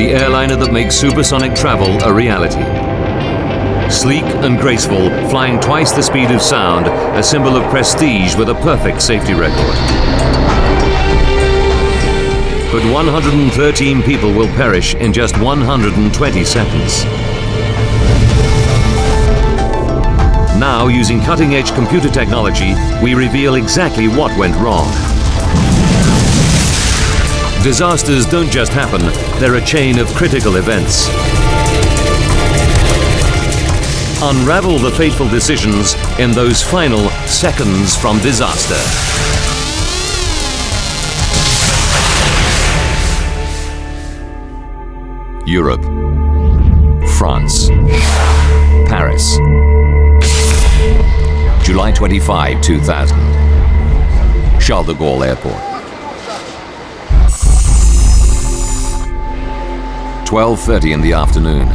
the airliner that makes supersonic travel a reality. Sleek and graceful, flying twice the speed of sound, a symbol of prestige with a perfect safety record. But 113 people will perish in just 120 seconds. Now, using cutting-edge computer technology, we reveal exactly what went wrong. Disasters don't just happen, they're a chain of critical events. Unravel the fateful decisions in those final seconds from disaster. Europe, France, Paris. July 25, 2000. Charles de Gaulle Airport. 12:30 in the afternoon.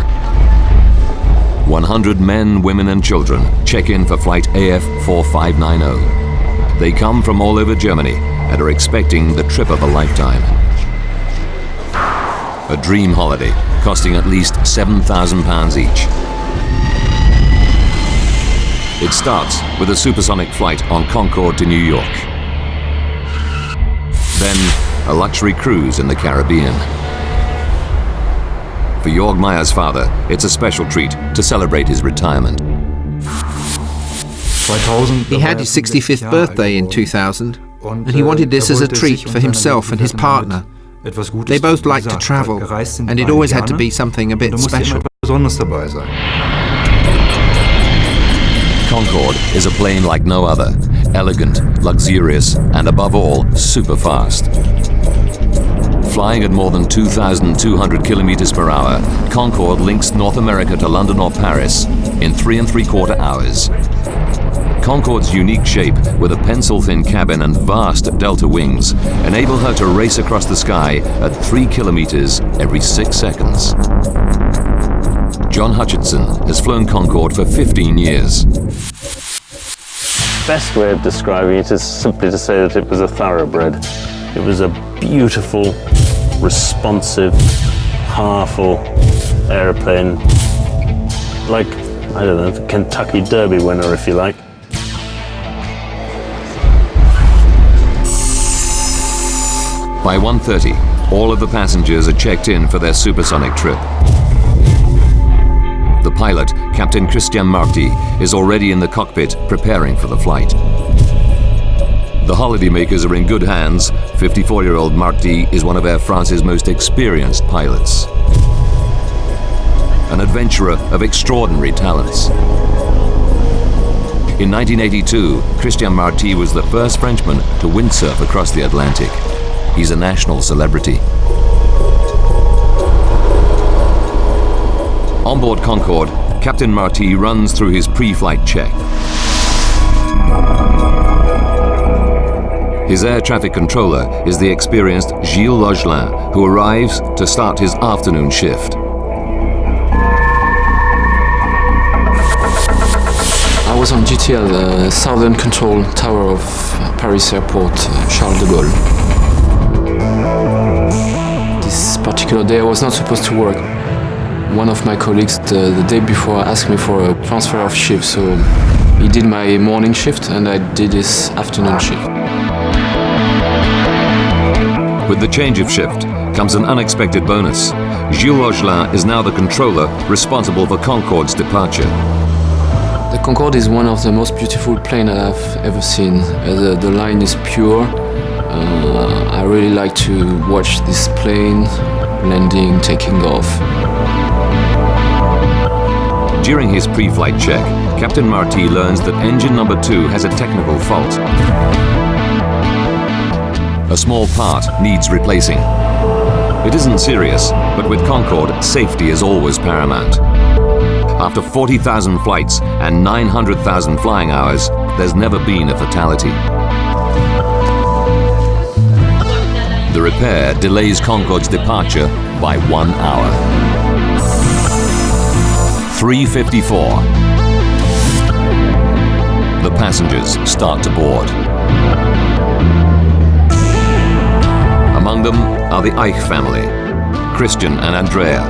100 men, women and children check in for flight AF 4590. They come from all over Germany and are expecting the trip of a lifetime. A dream holiday costing at least £7,000 each. It starts with a supersonic flight on Concorde to New York. Then a luxury cruise in the Caribbean. For Jörg Meyer's father, it's a special treat to celebrate his retirement. He had his 65th birthday in 2000, and he wanted this as a treat for himself and his partner. They both liked to travel, and it always had to be something a bit special. Concorde is a plane like no other, elegant, luxurious, and above all, super fast. Flying at more than 2,200 kilometers per hour, Concorde links North America to London or Paris in 3 3/4 hours. Concorde's unique shape, with a pencil-thin cabin and vast delta wings, enable her to race across the sky at 3 kilometers every 6 seconds. John Hutchinson has flown Concorde for 15 years. Best way of describing it is simply to say that it was a thoroughbred. It was a beautiful, responsive, powerful airplane, like, I don't know, the Kentucky Derby winner, if you like. By 1:30, all of the passengers are checked in for their supersonic trip. The pilot, Captain Christian Marty, is already in the cockpit preparing for the flight. The holidaymakers are in good hands. 54-year-old Marty is one of Air France's most experienced pilots. An adventurer of extraordinary talents. In 1982, Christian Marty was the first Frenchman to windsurf across the Atlantic. He's a national celebrity. On board Concorde, Captain Marty runs through his pre-flight check. His air traffic controller is the experienced Gilles Logelin, who arrives to start his afternoon shift. I was on GTL, the Southern Control Tower of Paris Airport, Charles de Gaulle. This particular day I was not supposed to work. One of my colleagues the day before asked me for a transfer of shift, so he did my morning shift and I did his afternoon shift. With the change of shift comes an unexpected bonus. Gilles Logelin is now the controller responsible for Concorde's departure. The Concorde is one of the most beautiful planes I've ever seen. The line is pure. I really like to watch this plane landing, taking off. During his pre-flight check, Captain Marty learns that engine number 2 has a technical fault. A small part needs replacing. It isn't serious, but with Concorde, safety is always paramount. After 40,000 flights and 900,000 flying hours, there's never been a fatality. The repair delays Concorde's departure by 1 hour. 3:54. The passengers start to board. Among them are the Eich family. Christian and Andrea,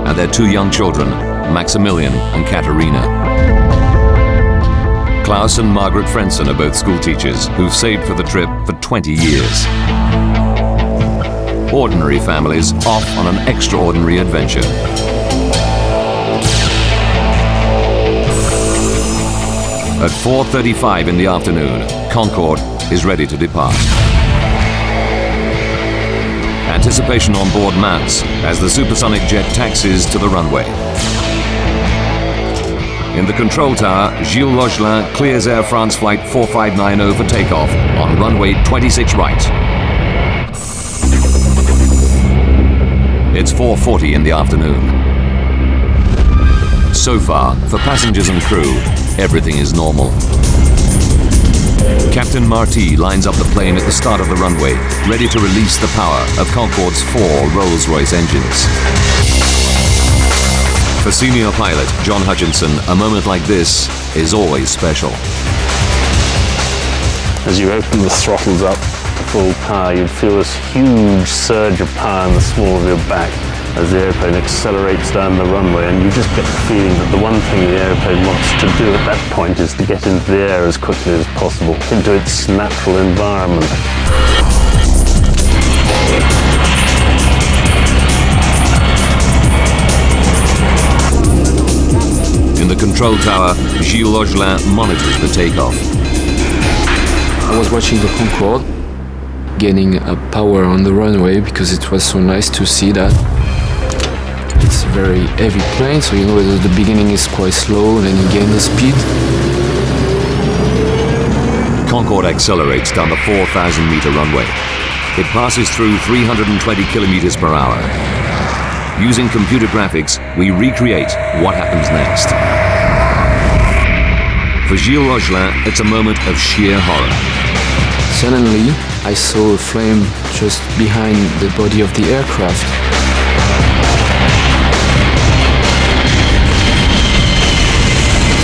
and their two young children, Maximilian and Katerina. Klaus and Margaret Frenson are both school teachers who've saved for the trip for 20 years. Ordinary families off on an extraordinary adventure. At 4:35 in the afternoon, Concorde is ready to depart. Anticipation on board mounts as the supersonic jet taxis to the runway. In the control tower, Gilles Logelin clears Air France flight 4590 for takeoff on runway 26 right. It's 4:40 in the afternoon. So far, for passengers and crew, everything is normal. Captain Marty lines up the plane at the start of the runway, ready to release the power of Concorde's 4 Rolls-Royce engines. For senior pilot John Hutchinson, a moment like this is always special. As you open the throttles up to full power, you'd feel this huge surge of power in the small of your back as the airplane accelerates down the runway, and you just get the feeling that the one thing the airplane wants to do at that point is to get into the air as quickly as possible, into its natural environment. In the control tower, Gilles Logelin monitors the takeoff. I was watching the Concorde gaining power on the runway because it was so nice to see that. It's a very heavy plane, so you know the beginning is quite slow and then you gain the speed. Concorde accelerates down the 4,000-meter runway. It passes through 320 kilometers per hour. Using computer graphics, we recreate what happens next. For Gilles Logelin, it's a moment of sheer horror. Suddenly, I saw a flame just behind the body of the aircraft.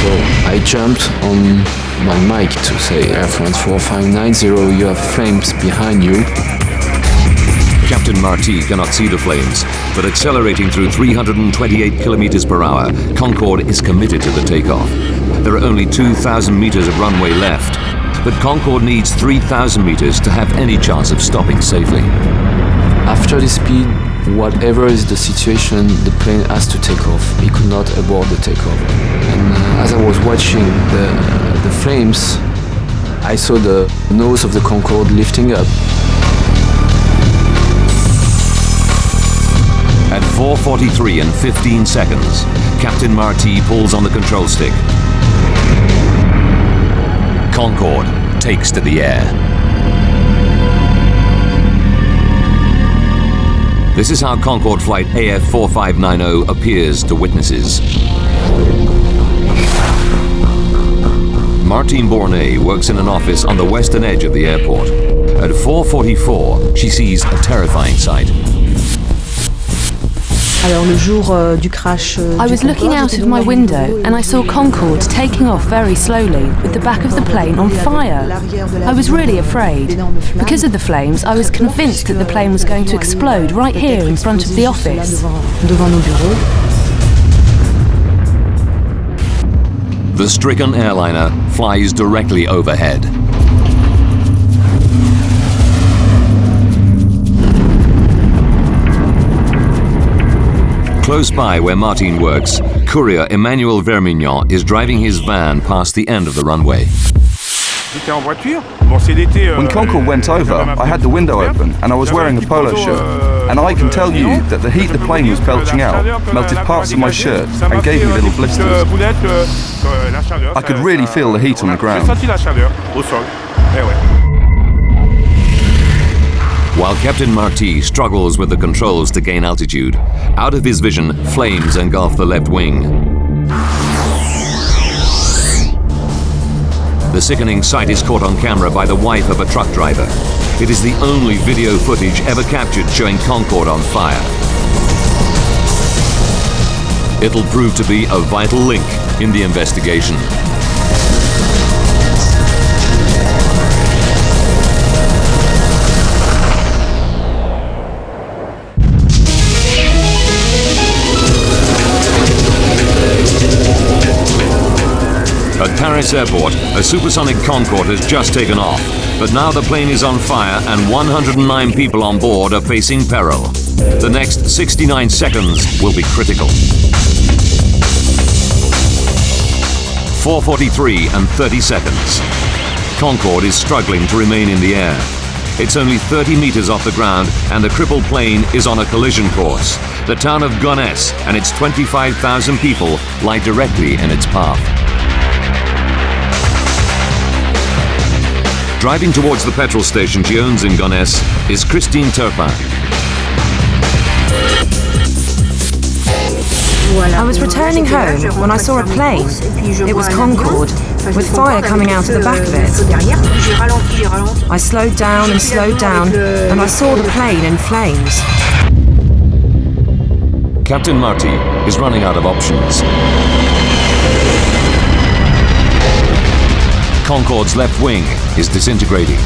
So I jumped on my mic to say, Air France 4590, you have flames behind you. Captain Marty cannot see the flames, but accelerating through 328 kilometers per hour, Concorde is committed to the takeoff. There are only 2,000 meters of runway left, but Concorde needs 3,000 meters to have any chance of stopping safely. After the speed, whatever is the situation, the plane has to take off. He could not abort the takeoff. And as I was watching the flames, I saw the nose of the Concorde lifting up. At 4:43 and 15 seconds, Captain Marty pulls on the control stick. Concorde takes to the air. This is how Concorde flight AF 4590 appears to witnesses. Martine Bornet works in an office on the western edge of the airport. At 4:44, she sees a terrifying sight. I was looking out of my window and I saw Concorde taking off very slowly with the back of the plane on fire. I was really afraid. Because of the flames, I was convinced that the plane was going to explode right here in front of the office. The stricken airliner flies directly overhead. Close by where Martine works, courier Emmanuel Vermignon is driving his van past the end of the runway. When Concorde went over, I had the window open and I was wearing a polo shirt. And I can tell you that the heat the plane was belching out melted parts of my shirt and gave me little blisters. I could really feel the heat on the ground. While Captain Marty struggles with the controls to gain altitude, out of his vision, flames engulf the left wing. The sickening sight is caught on camera by the wife of a truck driver. It is the only video footage ever captured showing Concorde on fire. It'll prove to be a vital link in the investigation. Paris airport, a supersonic Concorde has just taken off. But now the plane is on fire and 109 people on board are facing peril. The next 69 seconds will be critical. 4:43 and 30 seconds. Concorde is struggling to remain in the air. It's only 30 meters off the ground and the crippled plane is on a collision course. The town of Gonesse and its 25,000 people lie directly in its path. Driving towards the petrol station she owns in Gonesse is Christine Turpin. I was returning home when I saw a plane. It was Concorde, with fire coming out of the back of it. I slowed down, and I saw the plane in flames. Captain Marty is running out of options. Concorde's left wing is disintegrating.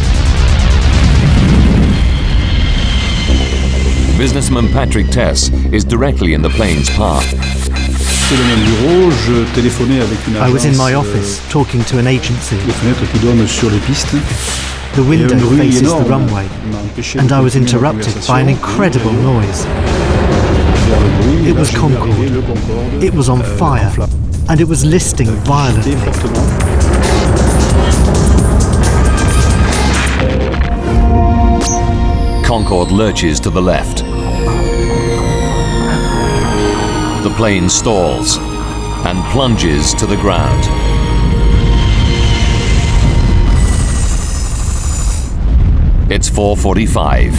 Businessman Patrick Tess is directly in the plane's path. I was in my office talking to an agency. The window faces the runway, and I was interrupted by an incredible noise. It was Concorde. It was on fire, and it was listing violently. Concorde lurches to the left. The plane stalls and plunges to the ground. It's 4:45.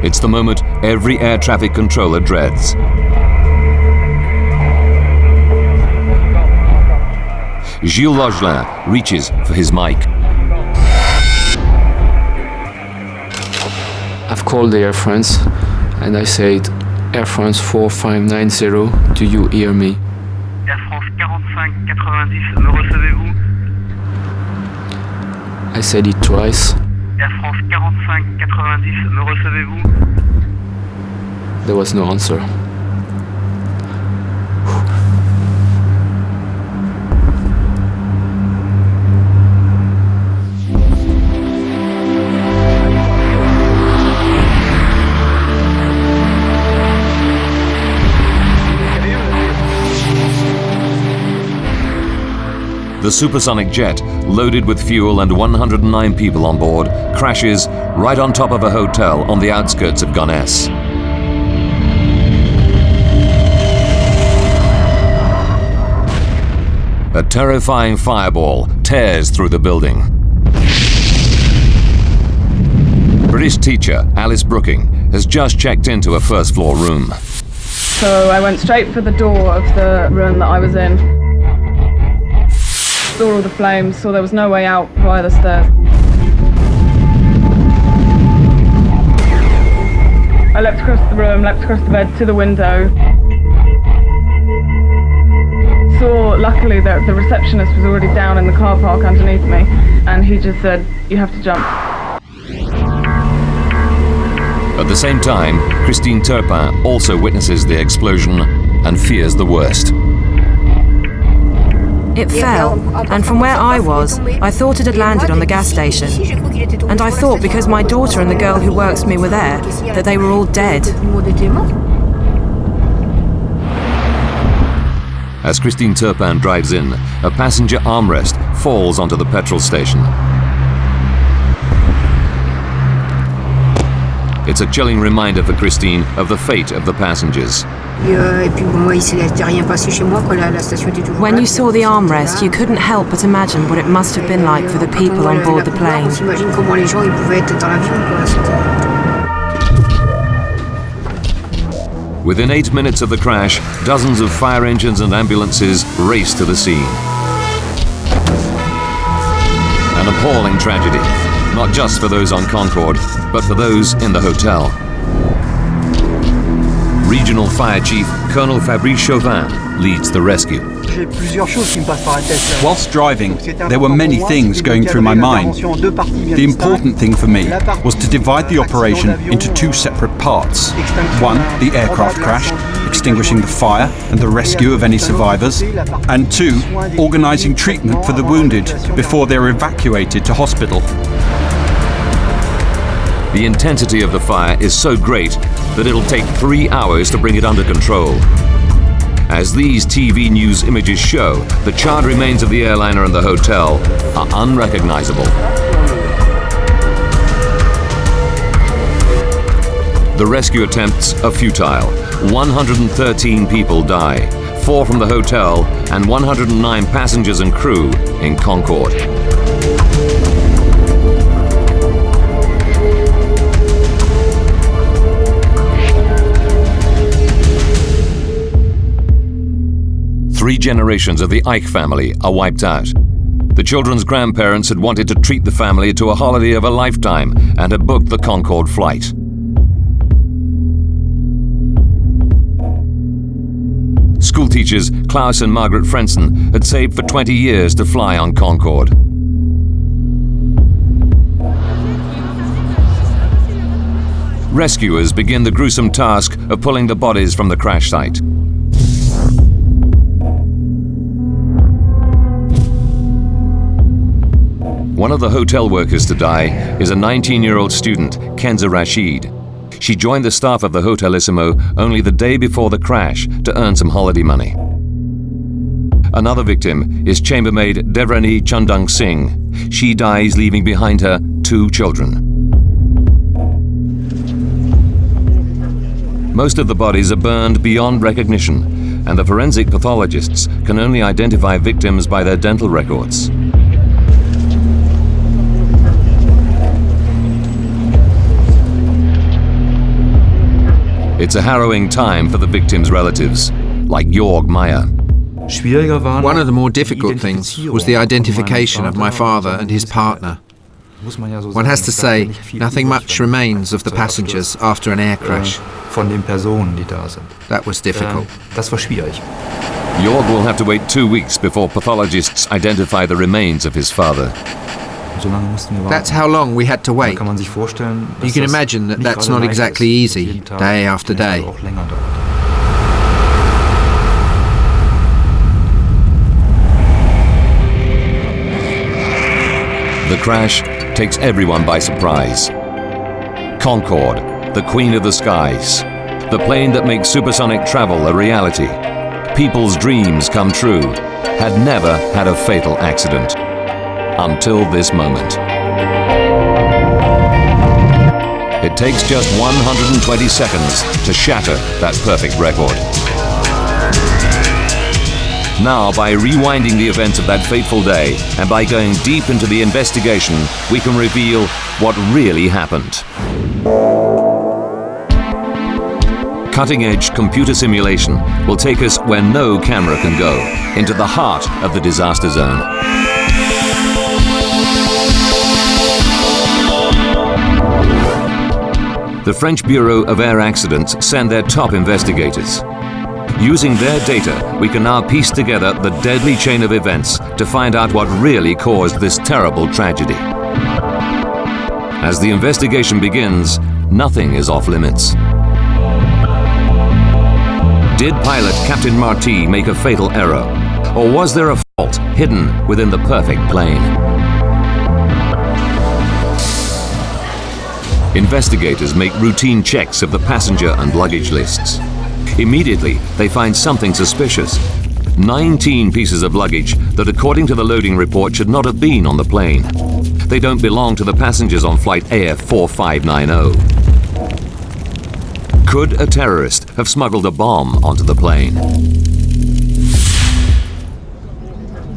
It's the moment every air traffic controller dreads. Gilles Logelin reaches for his mic. I've called the Air France and I said, Air France 4590, do you hear me? Air France 4590, me recevez-vous? I said it twice. Air France 4590, me recevez-vous? There was no answer. The supersonic jet, loaded with fuel and 109 people on board, crashes right on top of a hotel on the outskirts of Gonesse. A terrifying fireball tears through the building. British teacher Alice Brooking has just checked into a first-floor room. So I went straight for the door of the room that I was in. Saw all the flames, saw there was no way out via the stairs. I leapt across the room, leapt across the bed to the window. Saw, luckily, that the receptionist was already down in the car park underneath me, and he just said, "You have to jump." At the same time, Christine Turpin also witnesses the explosion and fears the worst. It fell, and from where I was, I thought it had landed on the gas station. And I thought because my daughter and the girl who works with me were there, that they were all dead. As Christine Turpin drives in, a passenger armrest falls onto the petrol station. It's a chilling reminder for Christine of the fate of the passengers. When you saw the armrest, you couldn't help but imagine what it must have been like for the people on board the plane. Within 8 minutes of the crash, dozens of fire engines and ambulances race to the scene. An appalling tragedy, not just for those on Concorde, but for those in the hotel. Regional Fire Chief Colonel Fabrice Chauvin leads the rescue. Whilst driving, there were many things going through my mind. The important thing for me was to divide the operation into two separate parts. One, the aircraft crash, extinguishing the fire and the rescue of any survivors, and 2, organising treatment for the wounded before they're evacuated to hospital. The intensity of the fire is so great that it'll take 3 hours to bring it under control. As these TV news images show, the charred remains of the airliner and the hotel are unrecognizable. The rescue attempts are futile. 113 people die, 4 from the hotel and 109 passengers and crew in Concorde. Three generations of the Ike family are wiped out. The children's grandparents had wanted to treat the family to a holiday of a lifetime and had booked the Concorde flight. Schoolteachers Klaus and Margaret Frenson had saved for 20 years to fly on Concorde. Rescuers begin the gruesome task of pulling the bodies from the crash site. One of the hotel workers to die is a 19-year-old student, Kenza Rashid. She joined the staff of the Hotelissimo only the day before the crash to earn some holiday money. Another victim is chambermaid Devrani Chandang Singh. She dies leaving behind her 2 children. Most of the bodies are burned beyond recognition, and the forensic pathologists can only identify victims by their dental records. It's a harrowing time for the victims' relatives, like Jorg Meyer. One of the more difficult things was the identification of my father and his partner. One has to say, nothing much remains of the passengers after an air crash. That was difficult. Jorg will have to wait 2 weeks before pathologists identify the remains of his father. That's how long we had to wait. You can imagine that that's not exactly easy, day after day. The crash takes everyone by surprise. Concorde, the queen of the skies. The plane that makes supersonic travel a reality. People's dreams come true. Had never had a fatal accident. Until this moment. It takes just 120 seconds to shatter that perfect record. Now, by rewinding the events of that fateful day and by going deep into the investigation, we can reveal what really happened. Cutting-edge computer simulation will take us where no camera can go, into the heart of the disaster zone. The French Bureau of Air Accidents send their top investigators. Using their data, we can now piece together the deadly chain of events to find out what really caused this terrible tragedy. As the investigation begins, nothing is off limits. Did pilot Captain Marty make a fatal error? Or was there a fault hidden within the perfect plane? Investigators make routine checks of the passenger and luggage lists. Immediately, they find something suspicious. 19 pieces of luggage that, according to the loading report, should not have been on the plane. They don't belong to the passengers on flight AF 4590. Could a terrorist have smuggled a bomb onto the plane?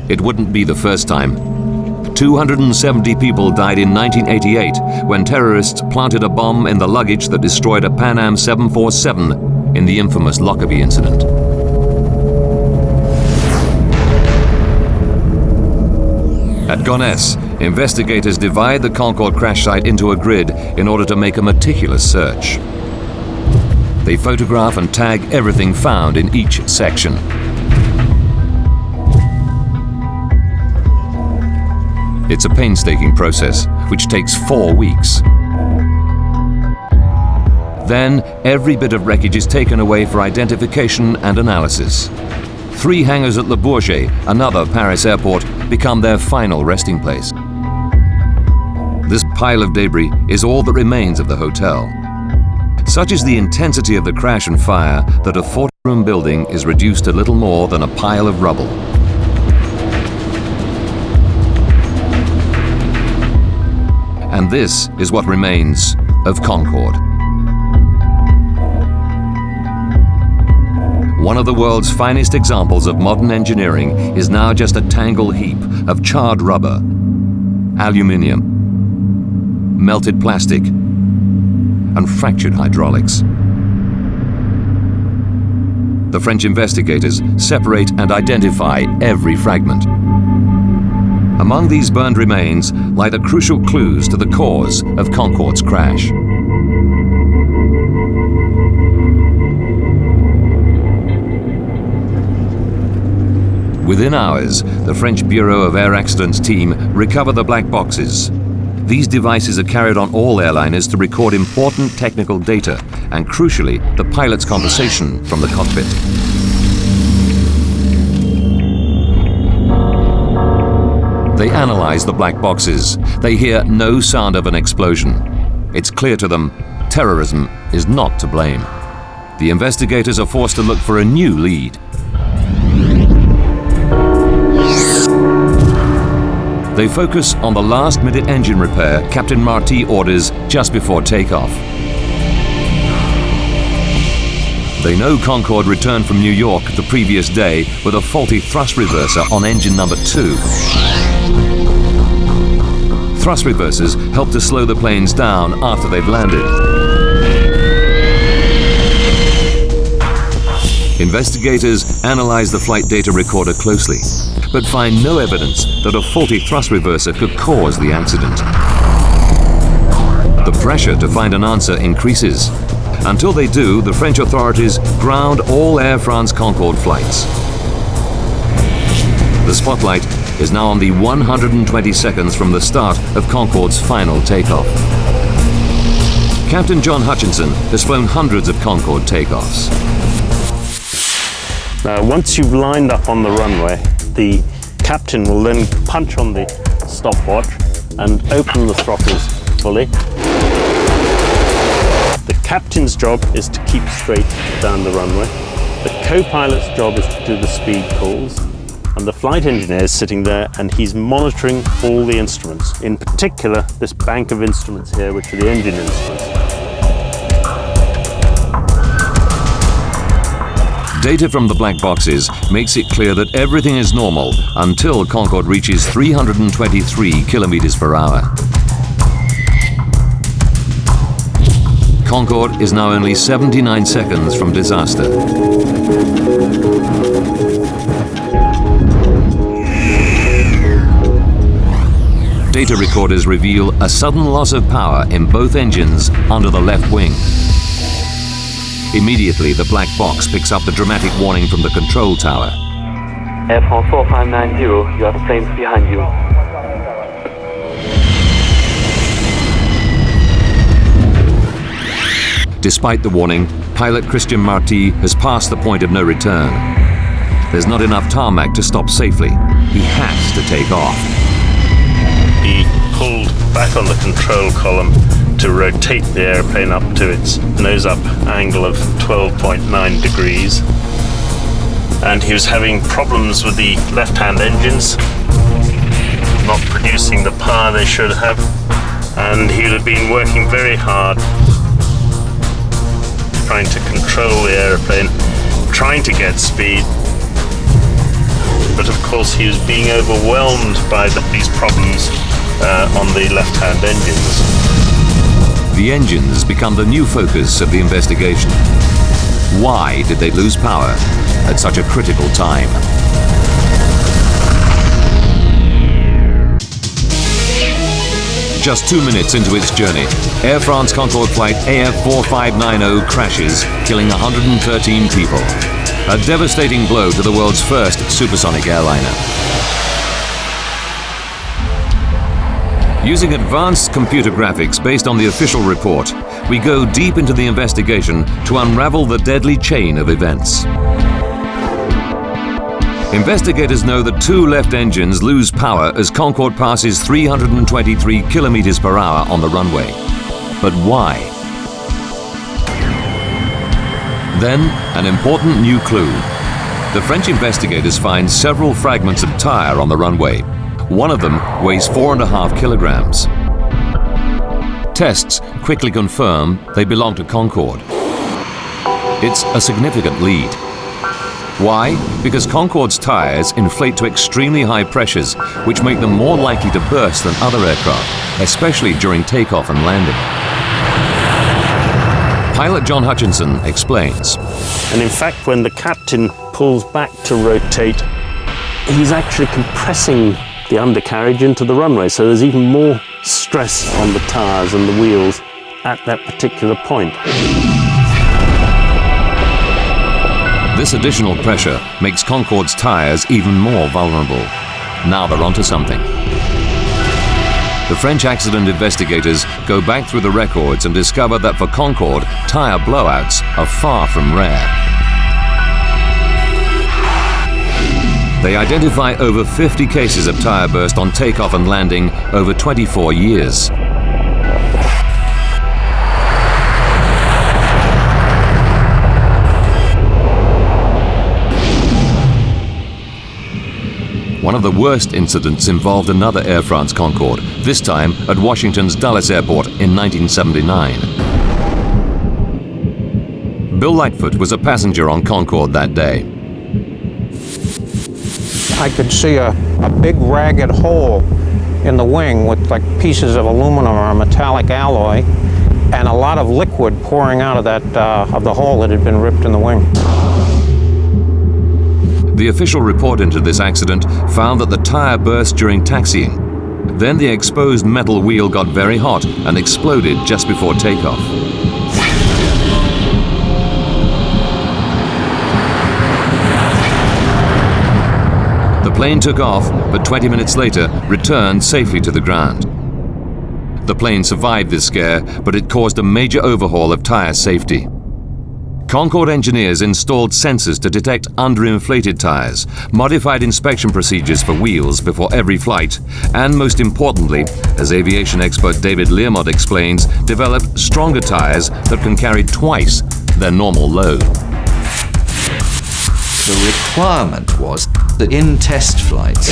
It wouldn't be the first time. 270 people died in 1988 when terrorists planted a bomb in the luggage that destroyed a Pan Am 747 in the infamous Lockerbie incident. At Gonesse, investigators divide the Concorde crash site into a grid in order to make a meticulous search. They photograph and tag everything found in each section. It's a painstaking process, which takes 4 weeks. Then, every bit of wreckage is taken away for identification and analysis. 3 hangars at Le Bourget, another Paris airport, become their final resting place. This pile of debris is all that remains of the hotel. Such is the intensity of the crash and fire that a 40-room building is reduced to little more than a pile of rubble. And this is what remains of Concorde. One of the world's finest examples of modern engineering is now just a tangled heap of charred rubber, aluminium, melted plastic, and fractured hydraulics. The French investigators separate and identify every fragment. Among these burned remains lie the crucial clues to the cause of Concorde's crash. Within hours, the French Bureau of Air Accidents team recover the black boxes. These devices are carried on all airliners to record important technical data and, crucially, the pilot's conversation from the cockpit. They analyze the black boxes. They hear no sound of an explosion. It's clear to them terrorism is not to blame. The investigators are forced to look for a new lead. They focus on the last-minute engine repair Captain Marty orders just before takeoff. They know Concorde returned from New York the previous day with a faulty thrust reverser on engine number 2. Thrust reversers help to slow the planes down after they've landed. Investigators analyze the flight data recorder closely, but find no evidence that a faulty thrust reverser could cause the accident. The pressure to find an answer increases. Until they do, the French authorities ground all Air France Concorde flights. The spotlight is now on the 120 seconds from the start of Concorde's final takeoff. Captain John Hutchinson has flown hundreds of Concorde takeoffs. Now, once you've lined up on the runway, the captain will then punch on the stopwatch and open the throttles fully. The captain's job is to keep straight down the runway. The co-pilot's job is to do the speed calls. And the flight engineer is sitting there and he's monitoring all the instruments. In particular, this bank of instruments here, which are the engine instruments. Data from the black boxes makes it clear that everything is normal until Concorde reaches 323 kilometers per hour. Concorde is now only 79 seconds from disaster. Data recorders reveal a sudden loss of power in both engines under the left wing. Immediately, the black box picks up the dramatic warning from the control tower. Air France 4590, you have planes behind you. Despite the warning, pilot Christian Marty has passed the point of no return. There's not enough tarmac to stop safely. He has to take off. He pulled back on the control column to rotate the airplane up to its nose-up angle of 12.9 degrees. And he was having problems with the left-hand engines, not producing the power they should have. And he had been working very hard, trying to control the airplane, trying to get speed. But of course he was being overwhelmed by these problems on the left-hand engines. The engines become the new focus of the investigation. Why did they lose power at such a critical time? Just 2 minutes into its journey, Air France Concorde flight AF 4590 crashes, killing 113 people. A devastating blow to the world's first supersonic airliner. Using advanced computer graphics based on the official report, we go deep into the investigation to unravel the deadly chain of events. Investigators know that two left engines lose power as Concorde passes 323 kilometers per hour on the runway. But why? Then, an important new clue. The French investigators find several fragments of tire on the runway. One of them weighs 4.5 kilograms. Tests quickly confirm they belong to Concorde. It's a significant lead. Why? Because Concorde's tires inflate to extremely high pressures, which make them more likely to burst than other aircraft, especially during takeoff and landing. Pilot John Hutchinson explains. And in fact, when the captain pulls back to rotate, he's actually compressing the undercarriage into the runway, so there's even more stress on the tires and the wheels at that particular point. This additional pressure makes Concorde's tires even more vulnerable. Now they're onto something. The French accident investigators go back through the records and discover that for Concorde, tire blowouts are far from rare. They identify over 50 cases of tire burst on takeoff and landing over 24 years. One of the worst incidents involved another Air France Concorde, this time at Washington's Dulles Airport in 1979. Bill Lightfoot was a passenger on Concorde that day. I could see a big ragged hole in the wing with like pieces of aluminum or metallic alloy, and a lot of liquid pouring out of that of the hole that had been ripped in the wing. The official report into this accident found that the tire burst during taxiing. Then the exposed metal wheel got very hot and exploded just before takeoff. The plane took off, but 20 minutes later returned safely to the ground. The plane survived this scare, but it caused a major overhaul of tire safety. Concorde engineers installed sensors to detect underinflated tires, modified inspection procedures for wheels before every flight, and most importantly, as aviation expert David Learmont explains, developed stronger tires that can carry twice their normal load. The requirement was that in test flights,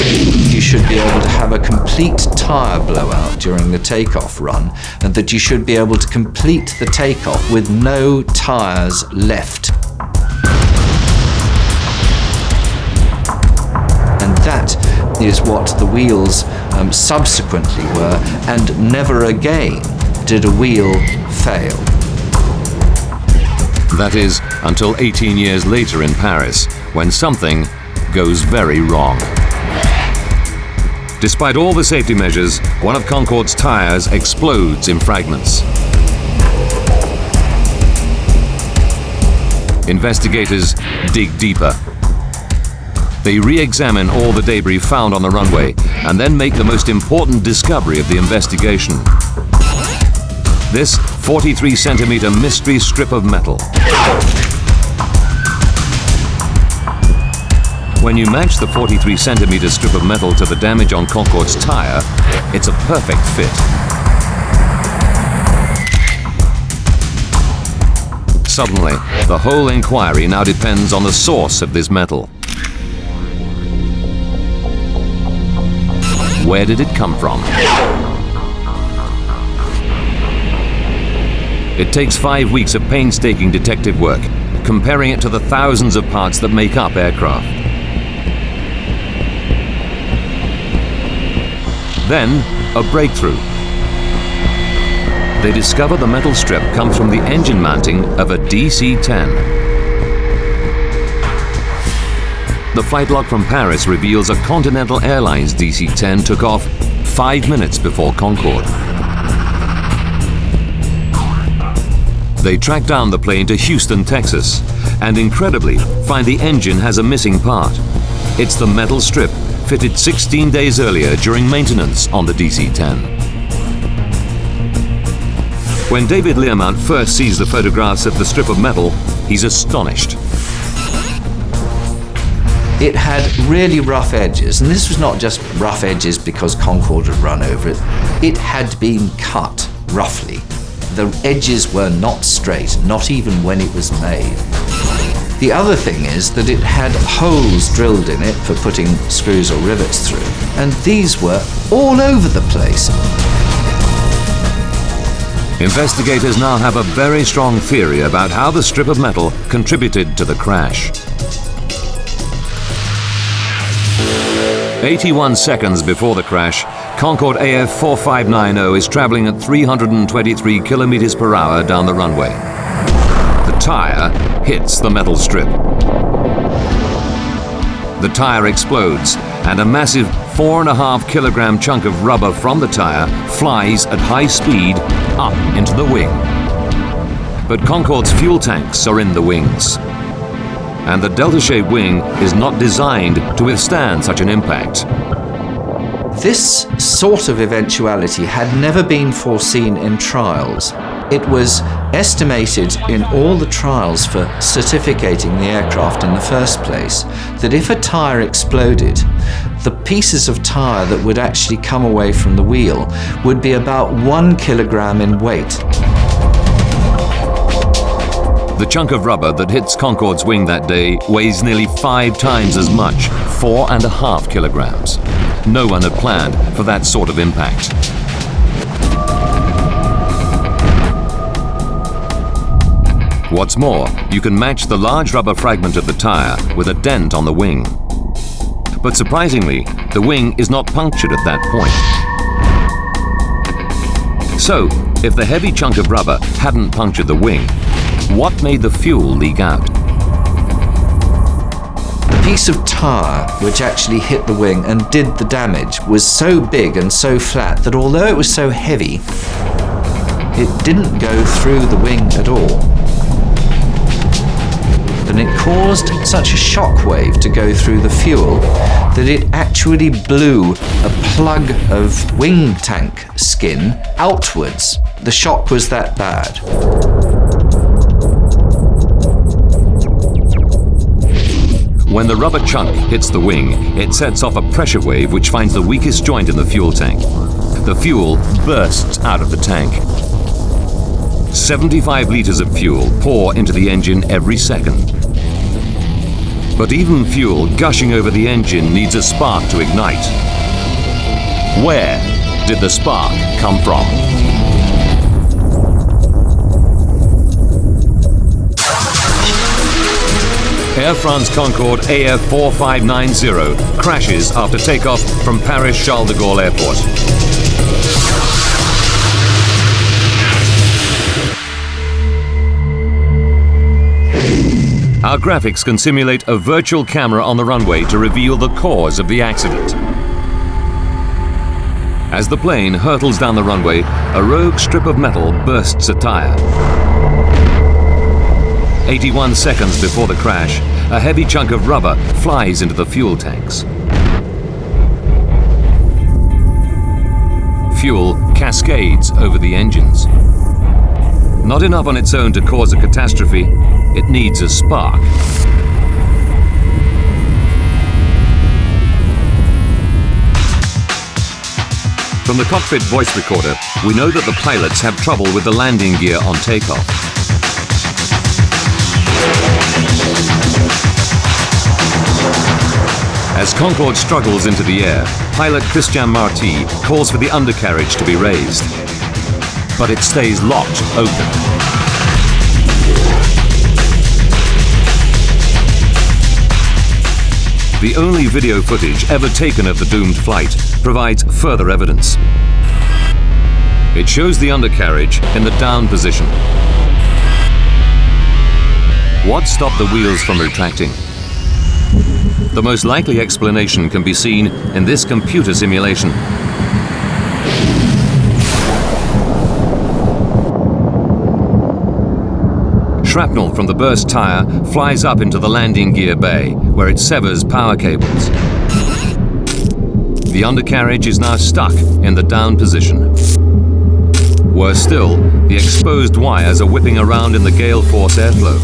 you should be able to have a complete tyre blowout during the takeoff run, and that you should be able to complete the takeoff with no tyres left. And that is what the wheels subsequently were, and never again did a wheel fail. That is, until 18 years later in Paris, when something goes very wrong. Despite all the safety measures, one of Concorde's tires explodes in fragments. Investigators dig deeper. They re-examine all the debris found on the runway and then make the most important discovery of the investigation. This 43-centimeter mystery strip of metal. When you match the 43-centimeter strip of metal to the damage on Concorde's tire, it's a perfect fit. Suddenly, the whole inquiry now depends on the source of this metal. Where did it come from? It takes 5 weeks of painstaking detective work, comparing it to the thousands of parts that make up aircraft. Then, a breakthrough. They discover the metal strip comes from the engine mounting of a DC-10. The flight log from Paris reveals a Continental Airlines DC-10 took off 5 minutes before Concorde. They track down the plane to Houston, Texas, and incredibly find the engine has a missing part. It's the metal strip fitted 16 days earlier during maintenance on the DC-10. When David Learmount first sees the photographs of the strip of metal, he's astonished. It had really rough edges, and this was not just rough edges because Concorde had run over it. It had been cut roughly. The edges were not straight, not even when it was made. The other thing is that it had holes drilled in it for putting screws or rivets through, and these were all over the place. Investigators now have a very strong theory about how the strip of metal contributed to the crash. 81 seconds before the crash, Concorde AF 4590 is traveling at 323 kilometers per hour down the runway. The tire hits the metal strip. The tire explodes, and a massive 4.5 kilogram chunk of rubber from the tire flies at high speed up into the wing. But Concorde's fuel tanks are in the wings, and the delta-shaped wing is not designed to withstand such an impact. This sort of eventuality had never been foreseen in trials. It was estimated in all the trials for certificating the aircraft in the first place that if a tyre exploded, the pieces of tyre that would actually come away from the wheel would be about 1 kilogram in weight. The chunk of rubber that hits Concorde's wing that day weighs nearly 5 times as much, 4.5 kilograms. No one had planned for that sort of impact. What's more, you can match the large rubber fragment of the tire with a dent on the wing. But surprisingly, the wing is not punctured at that point. So, if the heavy chunk of rubber hadn't punctured the wing, what made the fuel leak out? The piece of tyre which actually hit the wing and did the damage was so big and so flat that although it was so heavy, it didn't go through the wing at all. And it caused such a shock wave to go through the fuel that it actually blew a plug of wing tank skin outwards. The shock was that bad. When the rubber chunk hits the wing, it sets off a pressure wave which finds the weakest joint in the fuel tank. The fuel bursts out of the tank. 75 liters of fuel pour into the engine every second. But even fuel gushing over the engine needs a spark to ignite. Where did the spark come from? Air France Concorde AF 4590 crashes after takeoff from Paris Charles de Gaulle Airport. Our graphics can simulate a virtual camera on the runway to reveal the cause of the accident. As the plane hurtles down the runway, a rogue strip of metal bursts a tire. 81 seconds before the crash, a heavy chunk of rubber flies into the fuel tanks. Fuel cascades over the engines. Not enough on its own to cause a catastrophe, it needs a spark. From the cockpit voice recorder, we know that the pilots have trouble with the landing gear on takeoff. As Concorde struggles into the air, pilot Christian Marty calls for the undercarriage to be raised. But it stays locked open. The only video footage ever taken of the doomed flight provides further evidence. It shows the undercarriage in the down position. What stopped the wheels from retracting? The most likely explanation can be seen in this computer simulation. Shrapnel from the burst tire flies up into the landing gear bay, where it severs power cables. The undercarriage is now stuck in the down position. Worse still, the exposed wires are whipping around in the gale force airflow.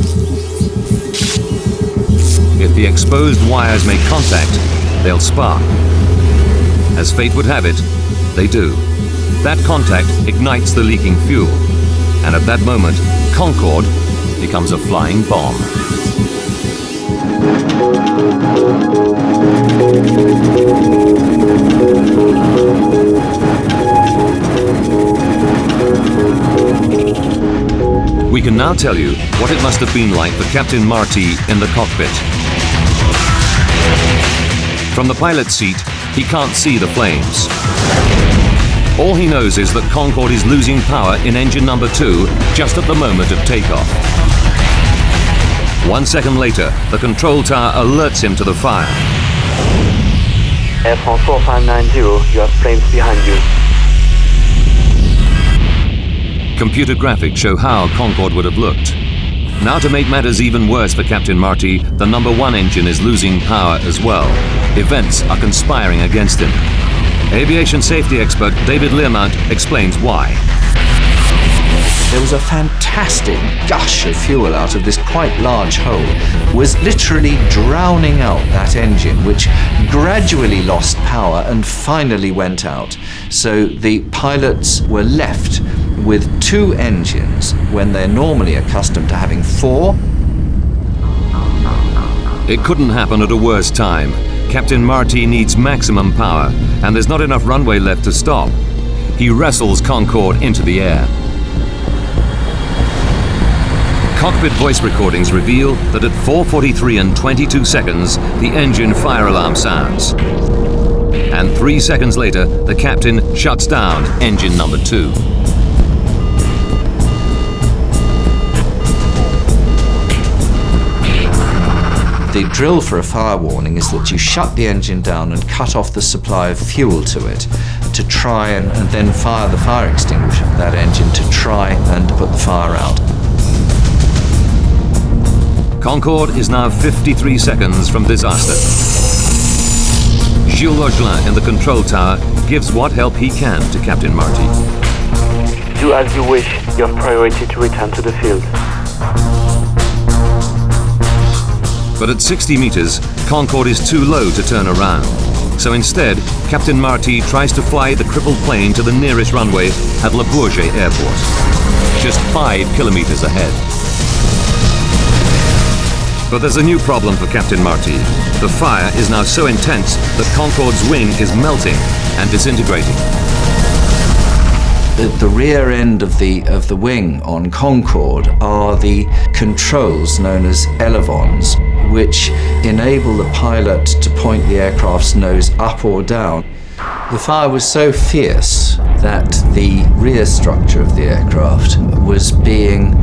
If the exposed wires make contact, they'll spark. As fate would have it, they do. That contact ignites the leaking fuel, and at that moment, Concorde becomes a flying bomb. We can now tell you what it must have been like for Captain Marty in the cockpit. From the pilot's seat, he can't see the flames. All he knows is that Concorde is losing power in engine number 2 just at the moment of takeoff. 1 second later, the control tower alerts him to the fire. Air France 4590, you have flames behind you. Computer graphics show how Concorde would have looked. Now, to make matters even worse for Captain Marty, the number 1 engine is losing power as well. Events are conspiring against him. Aviation safety expert David Learmount explains why. There was a fantastic gush of fuel out of this quite large hole. It was literally drowning out that engine, which gradually lost power and finally went out. So the pilots were left with 2 engines when they're normally accustomed to having 4. It couldn't happen at a worse time. Captain Marty needs maximum power, and there's not enough runway left to stop. He wrestles Concorde into the air. Cockpit voice recordings reveal that at 4:43 and 22 seconds, the engine fire alarm sounds. And 3 seconds later, the captain shuts down engine number 2. The drill for a fire warning is that you shut the engine down and cut off the supply of fuel to it to try and then fire the fire extinguisher for that engine to try and put the fire out. Concorde is now 53 seconds from disaster. Gilles Logelin in the control tower gives what help he can to Captain Marty. Do as you wish. You have priority to return to the field. But at 60 meters, Concorde is too low to turn around. So instead, Captain Marty tries to fly the crippled plane to the nearest runway at Le Bourget Airport, just 5 kilometers ahead. But there's a new problem for Captain Marty. The fire is now so intense that Concorde's wing is melting and disintegrating. The rear end of the wing on Concorde are the controls known as elevons, which enable the pilot to point the aircraft's nose up or down. The fire was so fierce that the rear structure of the aircraft was being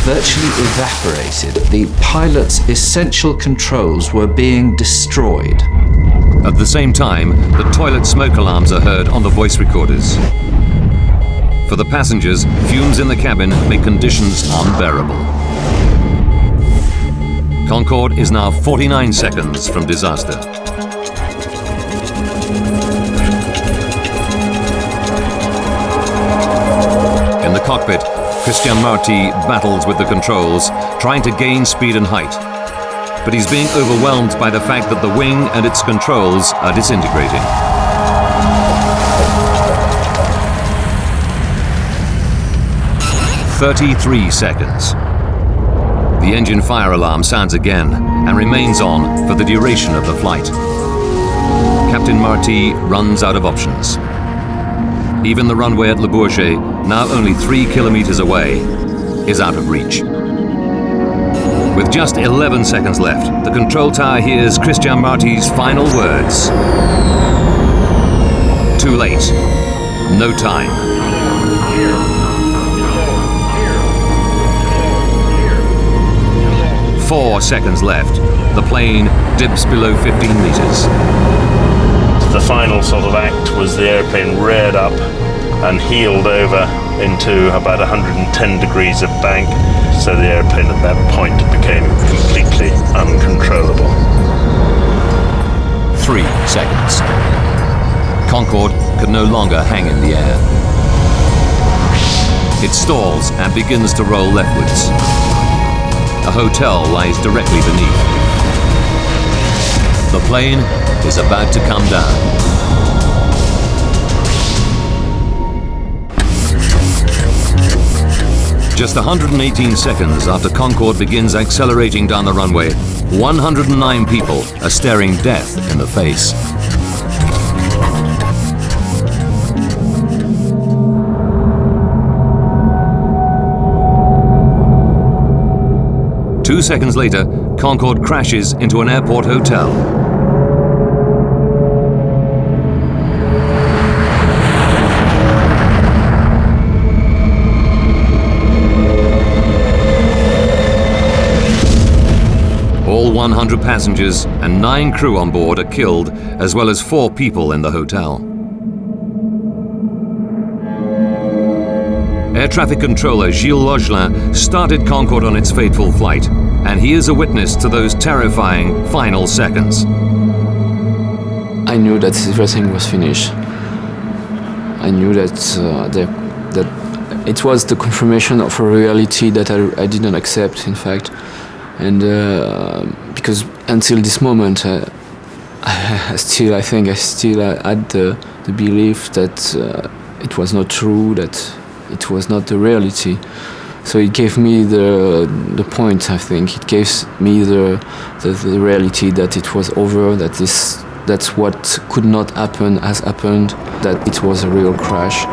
virtually evaporated. The pilot's essential controls were being destroyed. At the same time, the toilet smoke alarms are heard on the voice recorders. For the passengers, fumes in the cabin make conditions unbearable. Concorde is now 49 seconds from disaster. In the cockpit, Christian Marty battles with the controls, trying to gain speed and height. But he's being overwhelmed by the fact that the wing and its controls are disintegrating. "33 seconds. The engine fire alarm sounds again and remains on for the duration of the flight. Captain Marty runs out of options. Even the runway at Le Bourget, now only 3 kilometers away, is out of reach. With just 11 seconds left, the control tower hears Christian Marty's final words. Too late. No time. 4 seconds left. The plane dips below 15 meters. The final sort of act was the airplane reared up and heeled over into about 110 degrees of bank, so the airplane at that point became completely uncontrollable. 3 seconds. Concorde could no longer hang in the air. It stalls and begins to roll leftwards. A hotel lies directly beneath. The plane is about to come down. Just 118 seconds after Concorde begins accelerating down the runway, 109 people are staring death in the face. Two seconds later, Concorde crashes into an airport hotel. All 100 passengers and 9 crew on board are killed, as well as 4 people in the hotel. Air traffic controller Gilles Logelin started Concorde on its fateful flight, and he is a witness to those terrifying final seconds. I knew that everything was finished. I knew that that it was the confirmation of a reality that I did not accept, in fact. And because until this moment, I still had the belief that it was not true, that it was not the reality. So it gave me the point, I think. It gave me the reality that it was over, that's what could not happen has happened, that it was a real crash.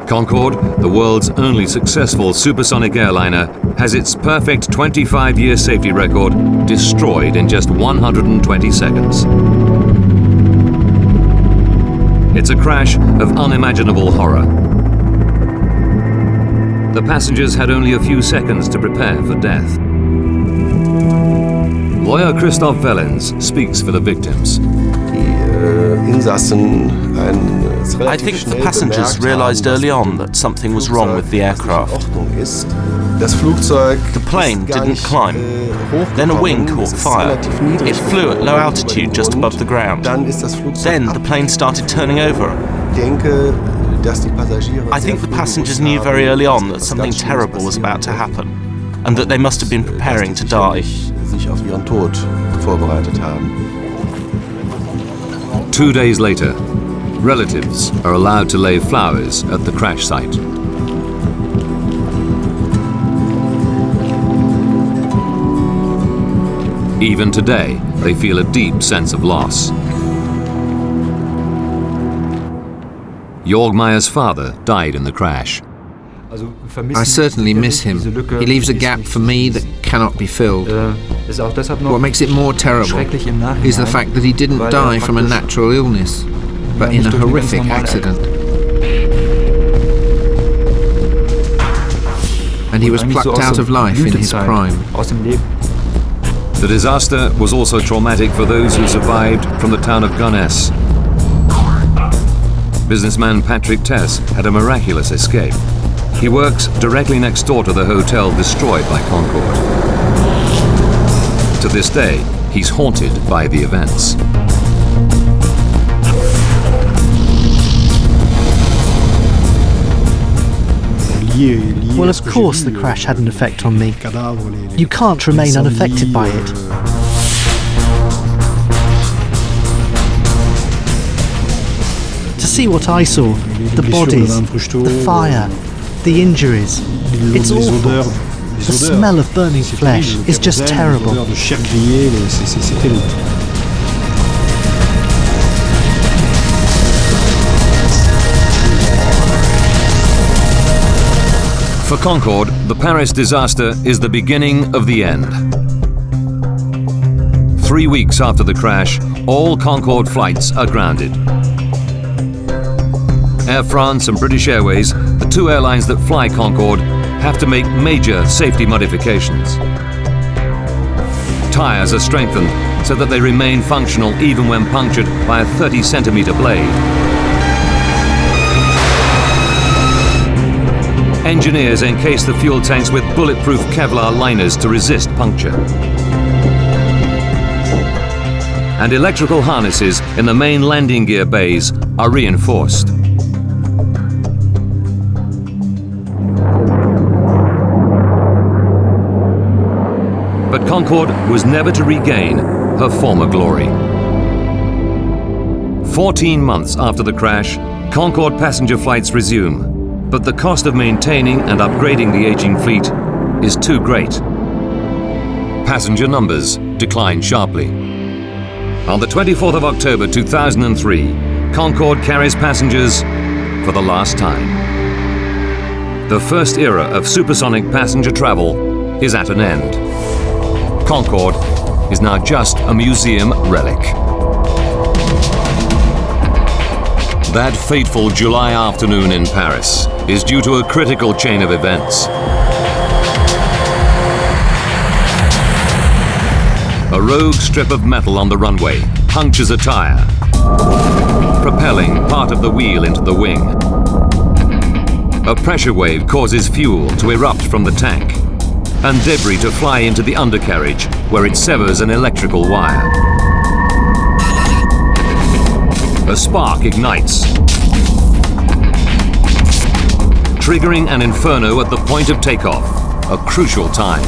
Concorde, the world's only successful supersonic airliner, has its perfect 25-year safety record destroyed in just 120 seconds. It's a crash of unimaginable horror. The passengers had only a few seconds to prepare for death. Lawyer Christoph Wellens speaks for the victims. I think the passengers realized early on that something was wrong with the aircraft. The plane didn't climb. Then a wing caught fire. It flew at low altitude just above the ground. Then the plane started turning over. I think the passengers knew very early on that something terrible was about to happen, and that they must have been preparing to die. 2 days later, relatives are allowed to lay flowers at the crash site. Even today, they feel a deep sense of loss. Jörg Meyer's father died in the crash. I certainly miss him. He leaves a gap for me that cannot be filled. What makes it more terrible is the fact that he didn't die from a natural illness, but in a horrific accident. And he was plucked out of life in his prime. The disaster was also traumatic for those who survived from the town of Gonesse. Businessman Patrick Tess had a miraculous escape. He works directly next door to the hotel destroyed by Concorde. To this day, he's haunted by the events. Well, of course the crash had an effect on me. You can't remain unaffected by it. To see what I saw, the bodies, the fire, the injuries, it's awful. The smell of burning flesh is just terrible. For Concorde, the Paris disaster is the beginning of the end. 3 weeks after the crash, all Concorde flights are grounded. Air France and British Airways, the 2 airlines that fly Concorde, have to make major safety modifications. Tires are strengthened so that they remain functional even when punctured by a 30-centimeter blade. Engineers encase the fuel tanks with bulletproof Kevlar liners to resist puncture. And electrical harnesses in the main landing gear bays are reinforced. But Concorde was never to regain her former glory. 14 months after the crash, Concorde passenger flights resume, but the cost of maintaining and upgrading the aging fleet is too great. Passenger numbers decline sharply. On the 24th of October 2003, Concorde carries passengers for the last time. The first era of supersonic passenger travel is at an end. Concorde is now just a museum relic. That fateful July afternoon in Paris is due to a critical chain of events. A rogue strip of metal on the runway punctures a tire, propelling part of the wheel into the wing. A pressure wave causes fuel to erupt from the tank, and debris to fly into the undercarriage, where it severs an electrical wire. A spark ignites, triggering an inferno at the point of takeoff, a crucial time.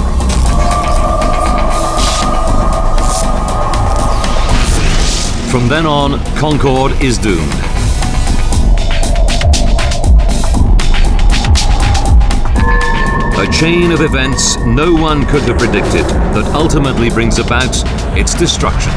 From then on, Concorde is doomed. A chain of events no one could have predicted that ultimately brings about its destruction.